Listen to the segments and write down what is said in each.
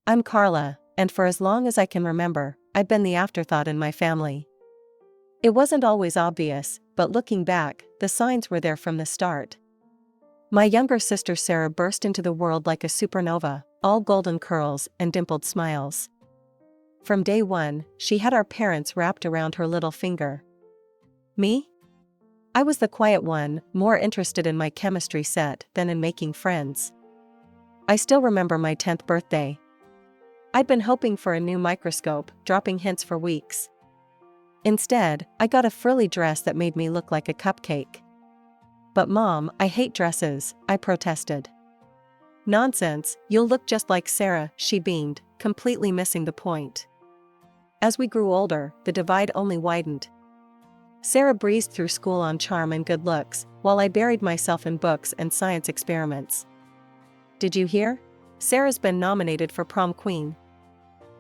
I'm Carla, and for as long as I can remember, I've been the afterthought in my family. It wasn't always obvious, but looking back, the signs were there from the start. My younger sister Sarah burst into the world like a supernova, all golden curls and dimpled smiles. From day one, she had our parents wrapped around her little finger. Me? I was the quiet one, more interested in my chemistry set than in making friends. I still remember my 10th birthday. I'd been hoping for a new microscope, dropping hints for weeks. Instead, I got a frilly dress that made me look like a cupcake. But Mom, I hate dresses, I protested. Nonsense, you'll look just like Sarah, she beamed, completely missing the point. As we grew older, the divide only widened. Sarah breezed through school on charm and good looks, while I buried myself in books and science experiments. Did you hear? Sarah's been nominated for prom queen.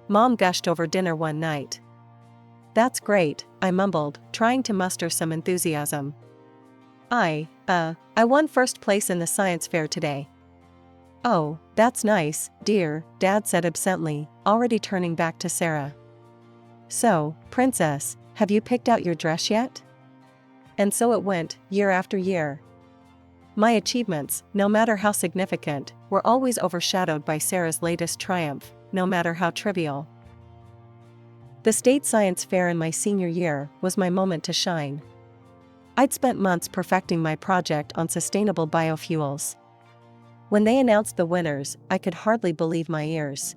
Mom gushed over dinner one night. That's great, I mumbled, trying to muster some enthusiasm. I won first place in the science fair today. Oh, that's nice, dear, Dad said absently, already turning back to Sarah. So, Princess, have you picked out your dress yet? And so it went, year after year. My achievements, no matter how significant, were always overshadowed by Sarah's latest triumph, no matter how trivial. The state science fair in my senior year was my moment to shine. I'd spent months perfecting my project on sustainable biofuels. When they announced the winners, I could hardly believe my ears.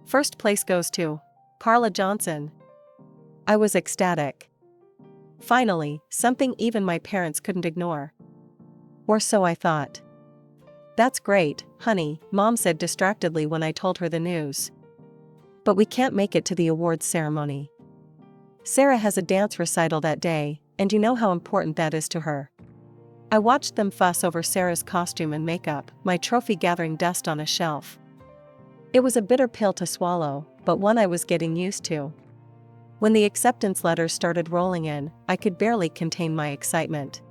First place goes to Carla Johnson. I was ecstatic. Finally, something even my parents couldn't ignore. Or so I thought. That's great, honey, Mom said distractedly when I told her the news. But we can't make it to the awards ceremony. Sarah has a dance recital that day, and you know how important that is to her. I watched them fuss over Sarah's costume and makeup, my trophy gathering dust on a shelf. It was a bitter pill to swallow, but one I was getting used to. When the acceptance letters started rolling in, I could barely contain my excitement.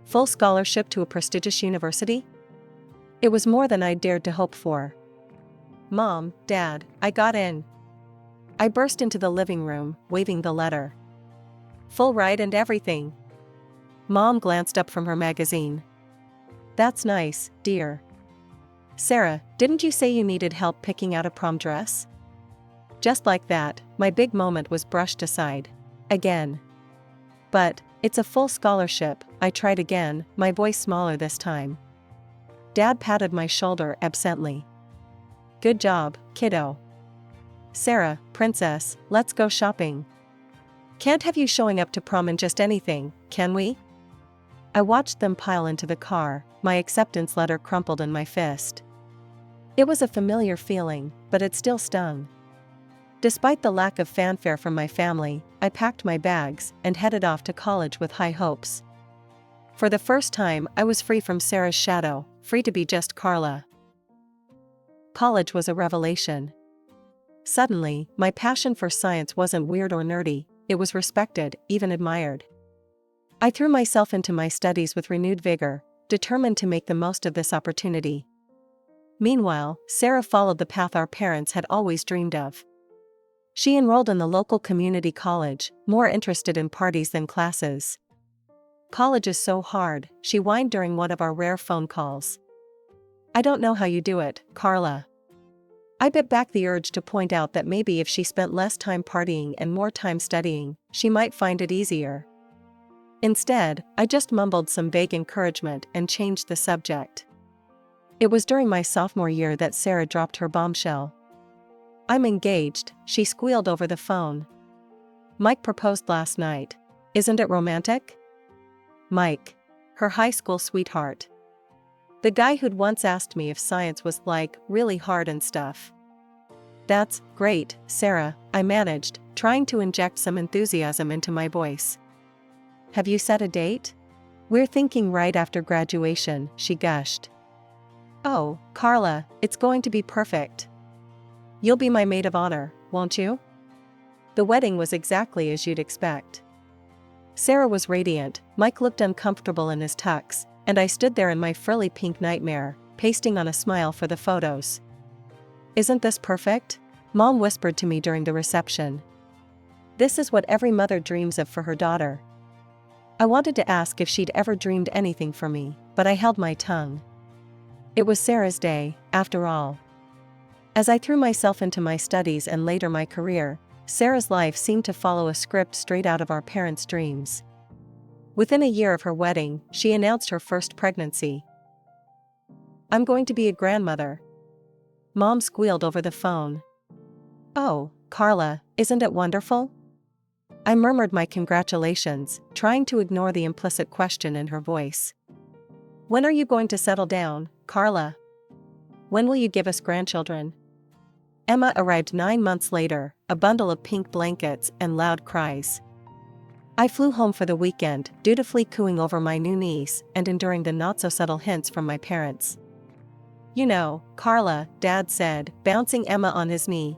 Full scholarship to a prestigious university? It was more than I'd dared to hope for. Mom, Dad, I got in. I burst into the living room, waving the letter. Full ride and everything. Mom glanced up from her magazine. That's nice, dear. Sarah, didn't you say you needed help picking out a prom dress? Just like that, my big moment was brushed aside. Again. But, it's a full scholarship, I tried again, my voice smaller this time. Dad patted my shoulder absently. Good job, kiddo. Sarah, Princess, let's go shopping. Can't have you showing up to prom in just anything, can we? I watched them pile into the car, my acceptance letter crumpled in my fist. It was a familiar feeling, but it still stung. Despite the lack of fanfare from my family, I packed my bags and headed off to college with high hopes. For the first time, I was free from Sarah's shadow, free to be just Carla. College was a revelation. Suddenly, my passion for science wasn't weird or nerdy, it was respected, even admired. I threw myself into my studies with renewed vigor, determined to make the most of this opportunity. Meanwhile, Sarah followed the path our parents had always dreamed of. She enrolled in the local community college, more interested in parties than classes. College is so hard, she whined during one of our rare phone calls. I don't know how you do it, Carla. I bit back the urge to point out that maybe if she spent less time partying and more time studying, she might find it easier. Instead, I just mumbled some vague encouragement and changed the subject. It was during my sophomore year that Sarah dropped her bombshell. I'm engaged, she squealed over the phone. Mike proposed last night. Isn't it romantic? Mike. Her high school sweetheart. The guy who'd once asked me if science was like, really hard and stuff. That's great, Sarah, I managed, trying to inject some enthusiasm into my voice. Have you set a date? We're thinking right after graduation, she gushed. Oh, Carla, it's going to be perfect. You'll be my maid of honor, won't you? The wedding was exactly as you'd expect. Sarah was radiant, Mike looked uncomfortable in his tux, and I stood there in my frilly pink nightmare, pasting on a smile for the photos. Isn't this perfect? Mom whispered to me during the reception. This is what every mother dreams of for her daughter. I wanted to ask if she'd ever dreamed anything for me, but I held my tongue. It was Sarah's day, after all. As I threw myself into my studies and later my career, Sarah's life seemed to follow a script straight out of our parents' dreams. Within a year of her wedding, she announced her first pregnancy. "I'm going to be a grandmother." Mom squealed over the phone. "Oh, Carla, isn't it wonderful?" I murmured my congratulations, trying to ignore the implicit question in her voice. "When are you going to settle down, Carla? When will you give us grandchildren?" Emma arrived 9 months later, a bundle of pink blankets and loud cries. I flew home for the weekend, dutifully cooing over my new niece and enduring the not-so-subtle hints from my parents. "You know, Carla," Dad said, bouncing Emma on his knee,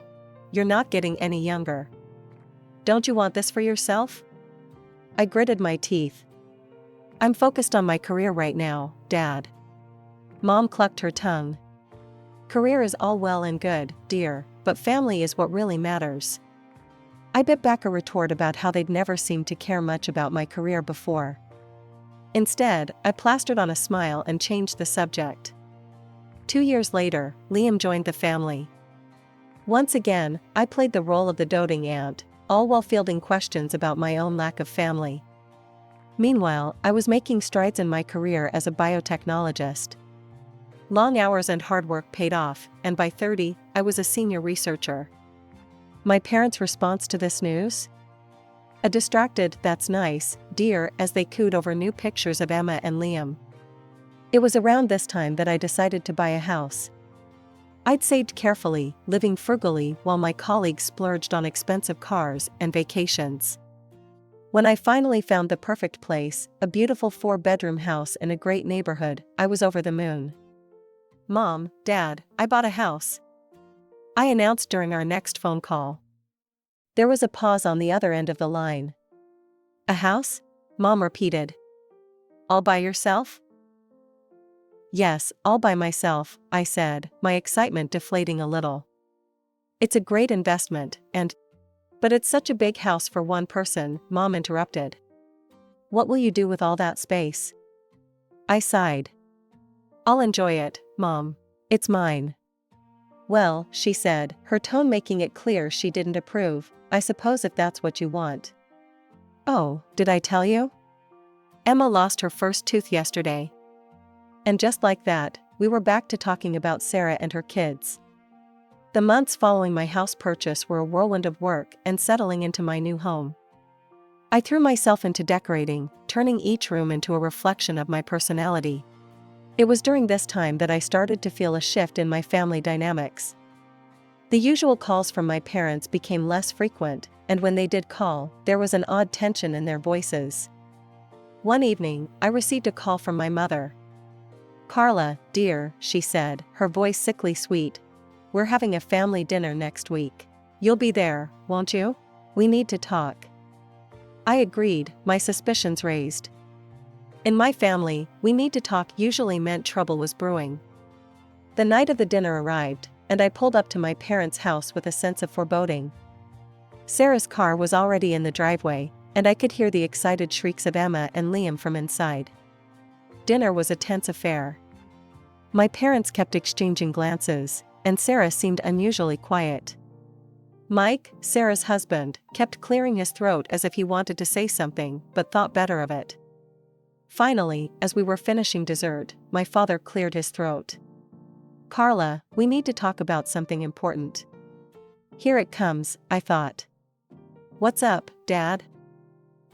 "you're not getting any younger. Don't you want this for yourself?" I gritted my teeth. "I'm focused on my career right now, Dad." Mom clucked her tongue. "Career is all well and good, dear, but family is what really matters." I bit back a retort about how they'd never seemed to care much about my career before. Instead, I plastered on a smile and changed the subject. 2 years later, Liam joined the family. Once again, I played the role of the doting aunt, all while fielding questions about my own lack of family. Meanwhile, I was making strides in my career as a biotechnologist. Long hours and hard work paid off, and by 30, I was a senior researcher. My parents' response to this news? A distracted "that's nice, dear," as they cooed over new pictures of Emma and Liam. It was around this time that I decided to buy a house. I'd saved carefully, living frugally while my colleagues splurged on expensive cars and vacations. When I finally found the perfect place, a beautiful 4-bedroom house in a great neighborhood, I was over the moon. "Mom, Dad, I bought a house," I announced during our next phone call. There was a pause on the other end of the line. "A house?" Mom repeated. "All by yourself?" "Yes, all by myself," I said, my excitement deflating a little. "It's a great investment, and—" "But it's such a big house for one person," Mom interrupted. "What will you do with all that space?" I sighed. "I'll enjoy it, Mom. It's mine." "Well," she said, her tone making it clear she didn't approve, "I suppose if that's what you want." "Oh, did I tell you? Emma lost her first tooth yesterday." And just like that, we were back to talking about Sarah and her kids. The months following my house purchase were a whirlwind of work and settling into my new home. I threw myself into decorating, turning each room into a reflection of my personality. It was during this time that I started to feel a shift in my family dynamics. The usual calls from my parents became less frequent, and when they did call, there was an odd tension in their voices. One evening, I received a call from my mother. "Carla, dear," she said, her voice sickly sweet, "we're having a family dinner next week. You'll be there, won't you? We need to talk." I agreed, my suspicions raised. In my family, "we need to talk" usually meant trouble was brewing. The night of the dinner arrived, and I pulled up to my parents' house with a sense of foreboding. Sarah's car was already in the driveway, and I could hear the excited shrieks of Emma and Liam from inside. Dinner was a tense affair. My parents kept exchanging glances, and Sarah seemed unusually quiet. Mike, Sarah's husband, kept clearing his throat as if he wanted to say something, but thought better of it. Finally, as we were finishing dessert, my father cleared his throat. "Carla, we need to talk about something important." Here it comes, I thought. "What's up, Dad?"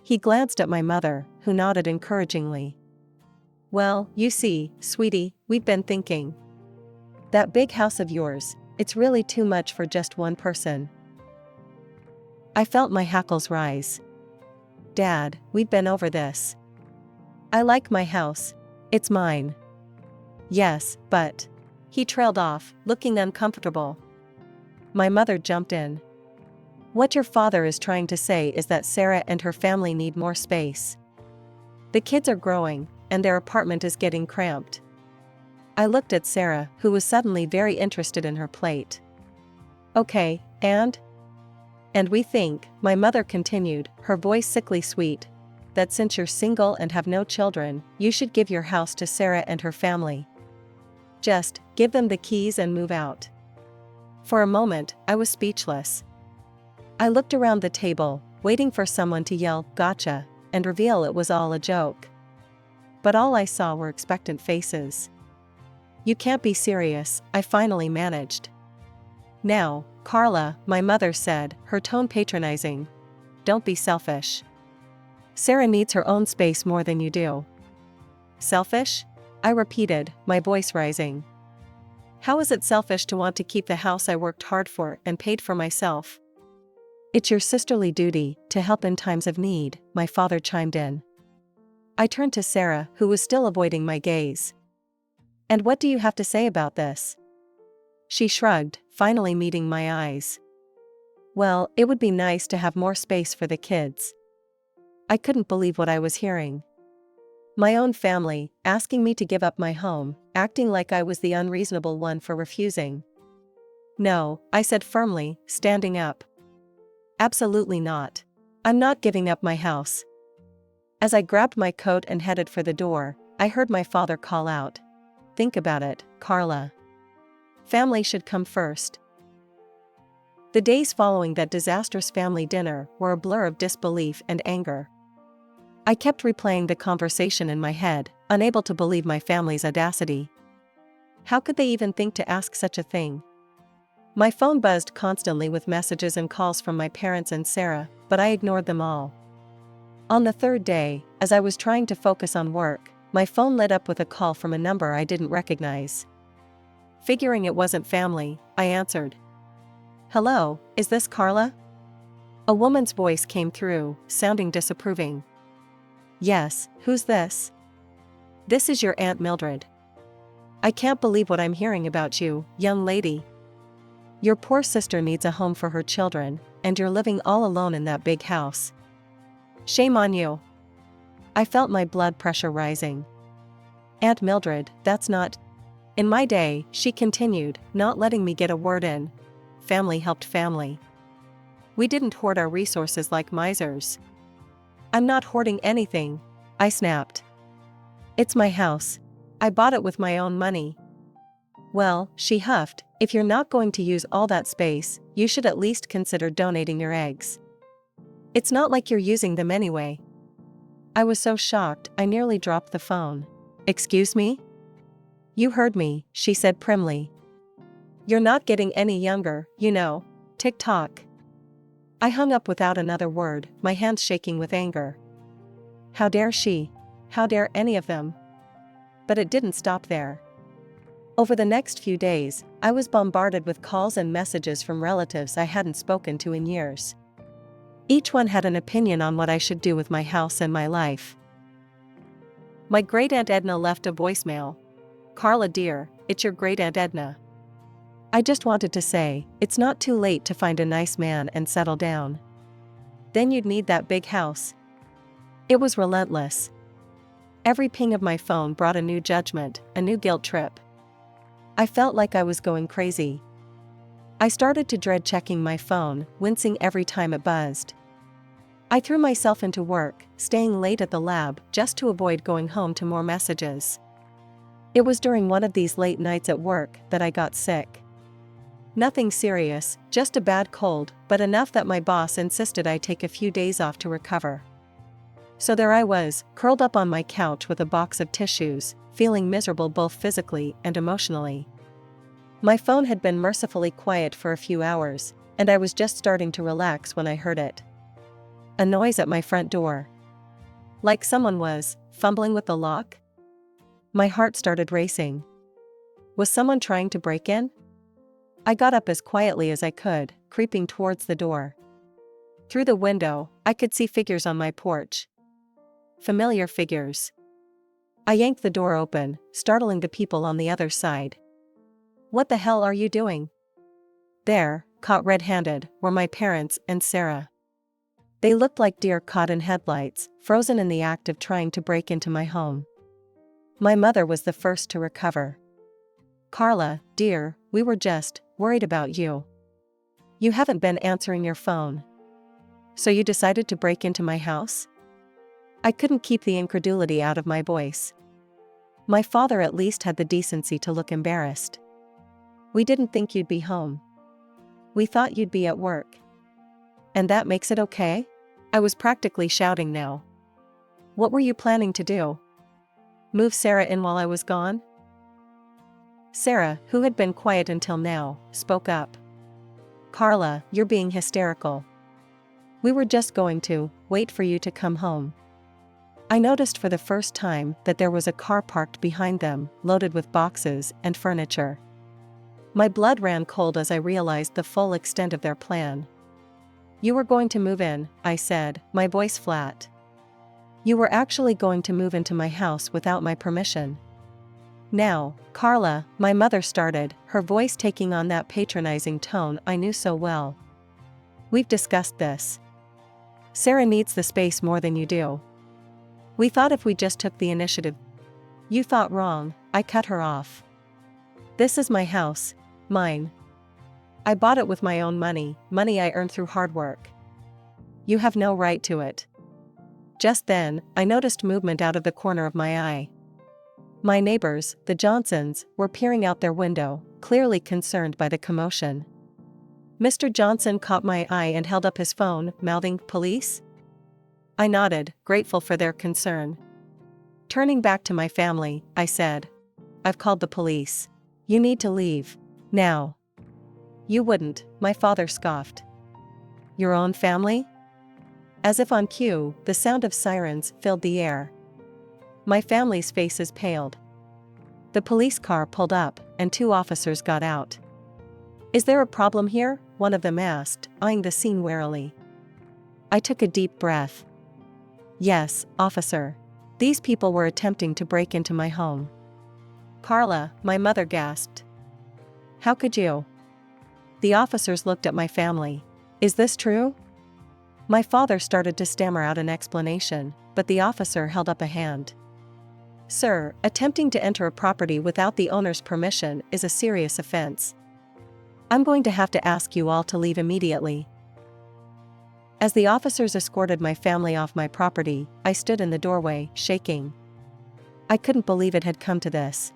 He glanced at my mother, who nodded encouragingly. "Well, you see, sweetie, we've been thinking. That big house of yours, it's really too much for just one person." I felt my hackles rise. "Dad, we've been over this. I like my house. It's mine." "Yes, but—" He trailed off, looking uncomfortable. My mother jumped in. "What your father is trying to say is that Sarah and her family need more space. The kids are growing, and their apartment is getting cramped." I looked at Sarah, who was suddenly very interested in her plate. Okay, and? And we think, my mother continued, her voice sickly sweet, that since you're single and have no children, you should give your house to Sarah and her family. Just give them the keys and move out. For a moment, I was speechless. I looked around the table, waiting for someone to yell, "Gotcha," and reveal it was all a joke. But all I saw were expectant faces. "You can't be serious," I finally managed. "Now, Carla," my mother said, her tone patronizing. "Don't be selfish. Sarah needs her own space more than you do." "Selfish?" I repeated, my voice rising. "How is it selfish to want to keep the house I worked hard for and paid for myself?" "It's your sisterly duty to help in times of need," my father chimed in. I turned to Sarah, who was still avoiding my gaze. "And what do you have to say about this?" She shrugged, finally meeting my eyes. "Well, it would be nice to have more space for the kids." I couldn't believe what I was hearing. My own family, asking me to give up my home, acting like I was the unreasonable one for refusing. "No," I said firmly, standing up. "Absolutely not. I'm not giving up my house." As I grabbed my coat and headed for the door, I heard my father call out, "Think about it, Carla. Family should come first." The days following that disastrous family dinner were a blur of disbelief and anger. I kept replaying the conversation in my head, unable to believe my family's audacity. How could they even think to ask such a thing? My phone buzzed constantly with messages and calls from my parents and Sarah, but I ignored them all. On the third day, as I was trying to focus on work, my phone lit up with a call from a number I didn't recognize. Figuring it wasn't family, I answered. "Hello, is this Carla?" A woman's voice came through, sounding disapproving. "Yes, who's this?" "This is your Aunt Mildred." "I can't believe what I'm hearing about you, young lady. Your poor sister needs a home for her children, and you're living all alone in that big house. Shame on you." I felt my blood pressure rising. "Aunt Mildred, that's not..." "In my day," she continued, not letting me get a word in, "family helped family. We didn't hoard our resources like misers." "I'm not hoarding anything," I snapped. "It's my house. I bought it with my own money." "Well," she huffed, "if you're not going to use all that space, you should at least consider donating your eggs. It's not like you're using them anyway." I was so shocked, I nearly dropped the phone. "Excuse me?" "You heard me," she said primly. "You're not getting any younger, you know. Tick-tock." I hung up without another word, my hands shaking with anger. How dare she? How dare any of them? But it didn't stop there. Over the next few days, I was bombarded with calls and messages from relatives I hadn't spoken to in years. Each one had an opinion on what I should do with my house and my life. My great-aunt Edna left a voicemail. "Carla dear, it's your great-aunt Edna. I just wanted to say, it's not too late to find a nice man and settle down. Then you'd need that big house." It was relentless. Every ping of my phone brought a new judgment, a new guilt trip. I felt like I was going crazy. I started to dread checking my phone, wincing every time it buzzed. I threw myself into work, staying late at the lab just to avoid going home to more messages. It was during one of these late nights at work that I got sick. Nothing serious, just a bad cold, but enough that my boss insisted I take a few days off to recover. So there I was, curled up on my couch with a box of tissues, feeling miserable both physically and emotionally. My phone had been mercifully quiet for a few hours, and I was just starting to relax when I heard it. A noise at my front door. Like someone was fumbling with the lock. My heart started racing. Was someone trying to break in? I got up as quietly as I could, creeping towards the door. Through the window, I could see figures on my porch. Familiar figures. I yanked the door open, startling the people on the other side. "What the hell are you doing?" There, caught red-handed, were my parents and Sarah. They looked like deer caught in headlights, frozen in the act of trying to break into my home. My mother was the first to recover. "Carla, dear, we were just worried about you. You haven't been answering your phone. So you decided to break into my house? I couldn't keep the incredulity out of my voice. My father at least had the decency to look embarrassed. We didn't think you'd be home. We thought you'd be at work. And that makes it okay? I was practically shouting now. What were you planning to do? Move Sarah in while I was gone? Sarah, who had been quiet until now, spoke up. Carla, you're being hysterical. We were just going to wait for you to come home. I noticed for the first time that there was a car parked behind them, loaded with boxes and furniture. My blood ran cold as I realized the full extent of their plan. You were going to move in, I said, my voice flat. You were actually going to move into my house without my permission. Now, Carla, my mother started, her voice taking on that patronizing tone I knew so well. We've discussed this. Sarah needs the space more than you do. We thought if we just took the initiative. You thought wrong, I cut her off. This is my house, mine. I bought it with my own money, money I earned through hard work. You have no right to it. Just then, I noticed movement out of the corner of my eye. My neighbors, the Johnsons, were peering out their window, clearly concerned by the commotion. Mr. Johnson caught my eye and held up his phone, mouthing, "Police?" I nodded, grateful for their concern. Turning back to my family, I said, "I've called the police. You need to leave. Now." "You wouldn't," my father scoffed. "Your own family?" As if on cue, the sound of sirens filled the air. My family's faces paled. The police car pulled up, and 2 officers got out. "Is there a problem here?" one of them asked, eyeing the scene warily. I took a deep breath. "Yes, officer. These people were attempting to break into my home." "Carla," my mother gasped. "How could you?" The officers looked at my family. "Is this true?" My father started to stammer out an explanation, but the officer held up a hand. "Sir, attempting to enter a property without the owner's permission is a serious offense. I'm going to have to ask you all to leave immediately." As the officers escorted my family off my property, I stood in the doorway, shaking. I couldn't believe it had come to this.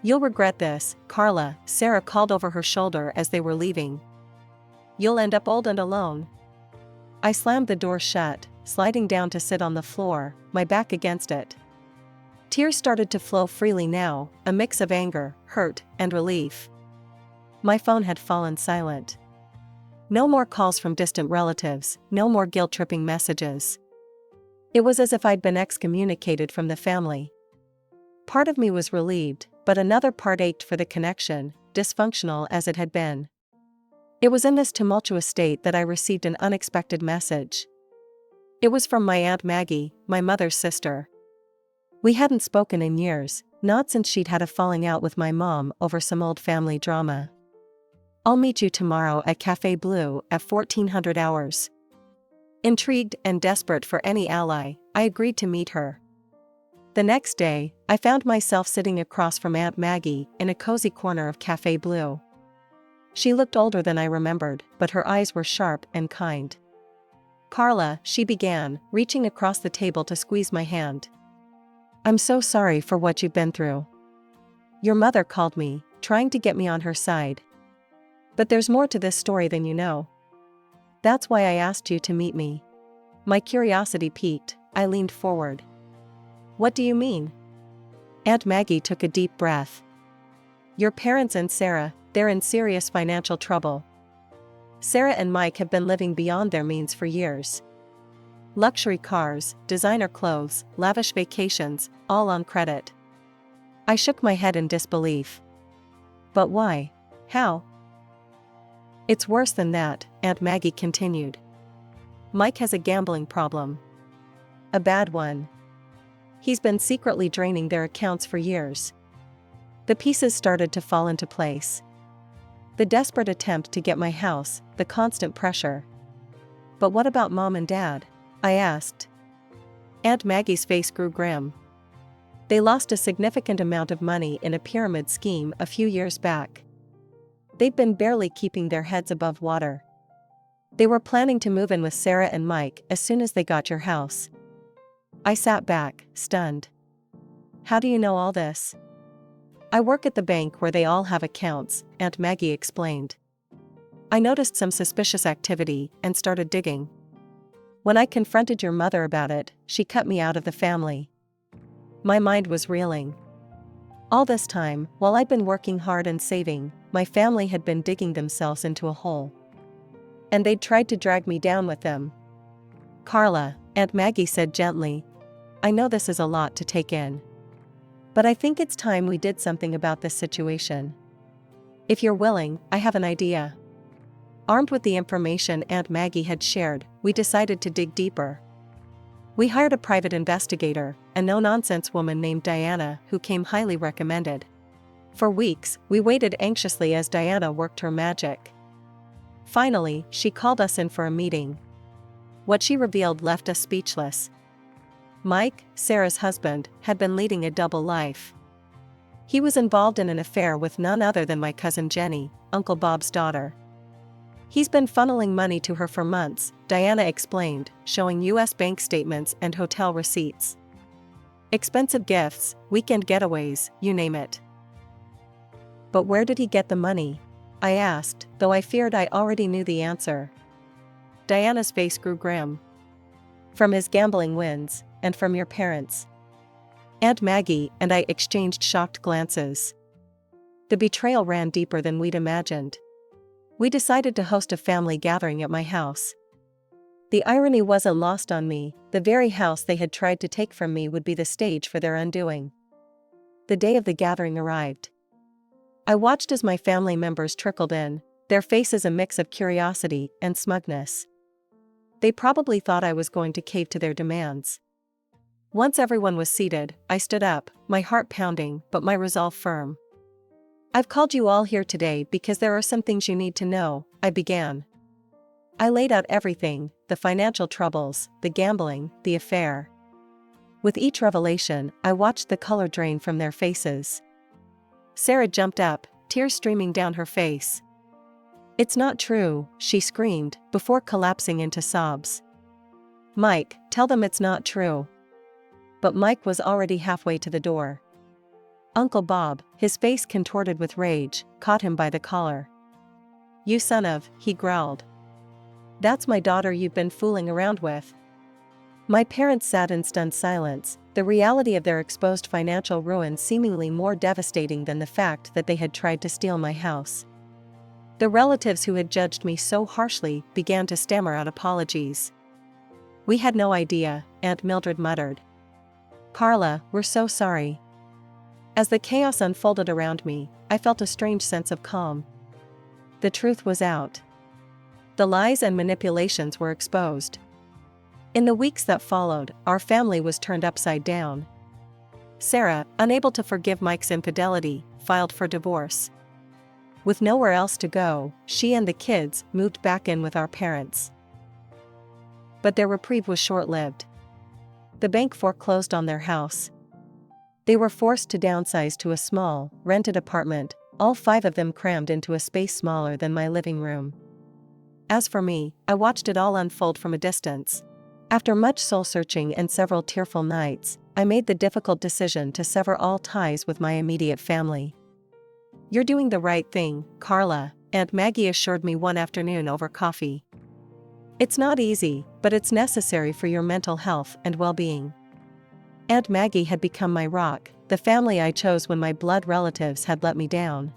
"You'll regret this, Carla," Sarah called over her shoulder as they were leaving. "You'll end up old and alone." I slammed the door shut, sliding down to sit on the floor, my back against it. Tears started to flow freely now, a mix of anger, hurt, and relief. My phone had fallen silent. No more calls from distant relatives, no more guilt-tripping messages. It was as if I'd been excommunicated from the family. Part of me was relieved, but another part ached for the connection, dysfunctional as it had been. It was in this tumultuous state that I received an unexpected message. It was from my Aunt Maggie, my mother's sister. We hadn't spoken in years, not since she'd had a falling out with my mom over some old family drama. "I'll meet you tomorrow at Café Bleu at 1400 hours." Intrigued and desperate for any ally, I agreed to meet her. The next day, I found myself sitting across from Aunt Maggie in a cozy corner of Café Bleu. She looked older than I remembered, but her eyes were sharp and kind. "Carla," she began, reaching across the table to squeeze my hand. "I'm so sorry for what you've been through. Your mother called me, trying to get me on her side. But there's more to this story than you know. That's why I asked you to meet me." My curiosity piqued, I leaned forward. "What do you mean?" Aunt Maggie took a deep breath. "Your parents and Sarah, they're in serious financial trouble. Sarah and Mike have been living beyond their means for years. Luxury cars, designer clothes, lavish vacations, all on credit." I shook my head in disbelief. "But why? How?" "It's worse than that," Aunt Maggie continued. "Mike has a gambling problem. A bad one. He's been secretly draining their accounts for years." The pieces started to fall into place. The desperate attempt to get my house, the constant pressure. "But what about Mom and Dad?" I asked. Aunt Maggie's face grew grim. "They lost a significant amount of money in a pyramid scheme a few years back. They'd been barely keeping their heads above water. They were planning to move in with Sarah and Mike as soon as they got your house. I sat back, stunned. How do you know all this? I work at the bank where they all have accounts, Aunt Maggie explained. I noticed some suspicious activity and started digging. When I confronted your mother about it, she cut me out of the family. My mind was reeling. All this time, while I'd been working hard and saving, my family had been digging themselves into a hole. And they'd tried to drag me down with them. Carla, Aunt Maggie said gently, I know this is a lot to take in. But I think it's time we did something about this situation. If you're willing, I have an idea. Armed with the information Aunt Maggie had shared, we decided to dig deeper. We hired a private investigator, a no-nonsense woman named Diana, who came highly recommended. For weeks, we waited anxiously as Diana worked her magic. Finally, she called us in for a meeting. What she revealed left us speechless. Mike, Sarah's husband, had been leading a double life. He was involved in an affair with none other than my cousin Jenny, Uncle Bob's daughter. He's been funneling money to her for months, Diana explained, showing U.S. bank statements and hotel receipts. Expensive gifts, weekend getaways, you name it. But where did he get the money? I asked, though I feared I already knew the answer. Diana's face grew grim. From his gambling wins, and from your parents. Aunt Maggie and I exchanged shocked glances. The betrayal ran deeper than we'd imagined. We decided to host a family gathering at my house. The irony wasn't lost on me, the very house they had tried to take from me would be the stage for their undoing. The day of the gathering arrived. I watched as my family members trickled in, their faces a mix of curiosity and smugness. They probably thought I was going to cave to their demands. Once everyone was seated, I stood up, my heart pounding but my resolve firm. I've called you all here today because there are some things you need to know, I began. I laid out everything, the financial troubles, the gambling, the affair. With each revelation, I watched the color drain from their faces. Sarah jumped up, tears streaming down her face. It's not true, she screamed, before collapsing into sobs. Mike, tell them it's not true. But Mike was already halfway to the door. Uncle Bob, his face contorted with rage, caught him by the collar. You son of, he growled. That's my daughter you've been fooling around with. My parents sat in stunned silence, the reality of their exposed financial ruin seemingly more devastating than the fact that they had tried to steal my house. The relatives who had judged me so harshly began to stammer out apologies. We had no idea, Aunt Mildred muttered. Carla, we're so sorry. As the chaos unfolded around me, I felt a strange sense of calm. The truth was out. The lies and manipulations were exposed. In the weeks that followed, our family was turned upside down. Sarah, unable to forgive Mike's infidelity, filed for divorce. With nowhere else to go, she and the kids moved back in with our parents. But their reprieve was short-lived. The bank foreclosed on their house. They were forced to downsize to a small, rented apartment, all 5 of them crammed into a space smaller than my living room. As for me, I watched it all unfold from a distance. After much soul-searching and several tearful nights, I made the difficult decision to sever all ties with my immediate family. You're doing the right thing, Carla, Aunt Maggie assured me one afternoon over coffee. It's not easy, but it's necessary for your mental health and well-being. Aunt Maggie had become my rock, the family I chose when my blood relatives had let me down.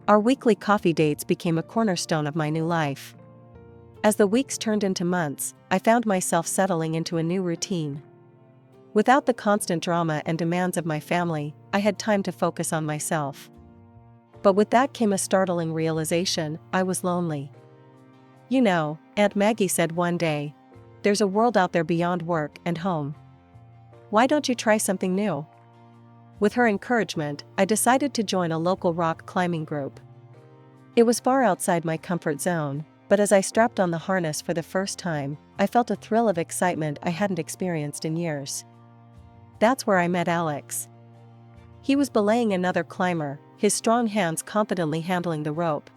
Our weekly coffee dates became a cornerstone of my new life. As the weeks turned into months, I found myself settling into a new routine. Without the constant drama and demands of my family, I had time to focus on myself. But with that came a startling realization: I was lonely. You know, Aunt Maggie said one day, there's a world out there beyond work and home. Why don't you try something new? With her encouragement, I decided to join a local rock climbing group. It was far outside my comfort zone, but as I strapped on the harness for the first time, I felt a thrill of excitement I hadn't experienced in years. That's where I met Alex. He was belaying another climber, his strong hands confidently handling the rope.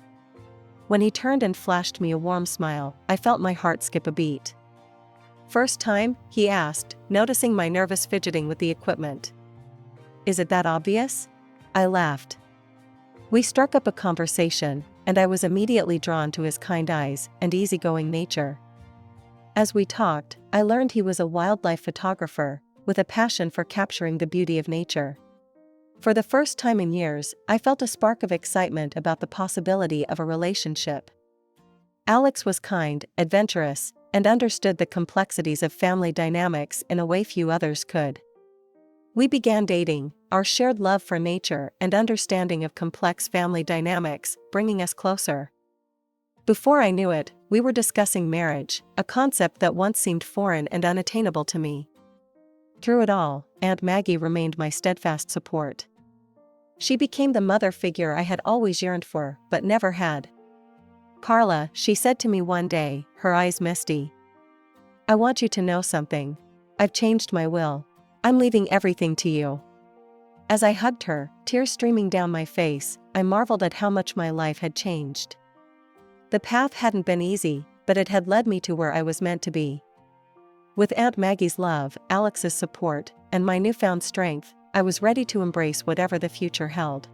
When he turned and flashed me a warm smile, I felt my heart skip a beat. "First time?" he asked, noticing my nervous fidgeting with the equipment. "Is it that obvious?" I laughed. We struck up a conversation, and I was immediately drawn to his kind eyes and easygoing nature. As we talked, I learned he was a wildlife photographer, with a passion for capturing the beauty of nature. For the first time in years, I felt a spark of excitement about the possibility of a relationship. Alex was kind, adventurous, and understood the complexities of family dynamics in a way few others could. We began dating, our shared love for nature and understanding of complex family dynamics bringing us closer. Before I knew it, we were discussing marriage, a concept that once seemed foreign and unattainable to me. Through it all, Aunt Maggie remained my steadfast support. She became the mother figure I had always yearned for, but never had. "Carla," she said to me one day, her eyes misty. "I want you to know something. I've changed my will. I'm leaving everything to you." As I hugged her, tears streaming down my face, I marveled at how much my life had changed. The path hadn't been easy, but it had led me to where I was meant to be. With Aunt Maggie's love, Alex's support, and my newfound strength, I was ready to embrace whatever the future held.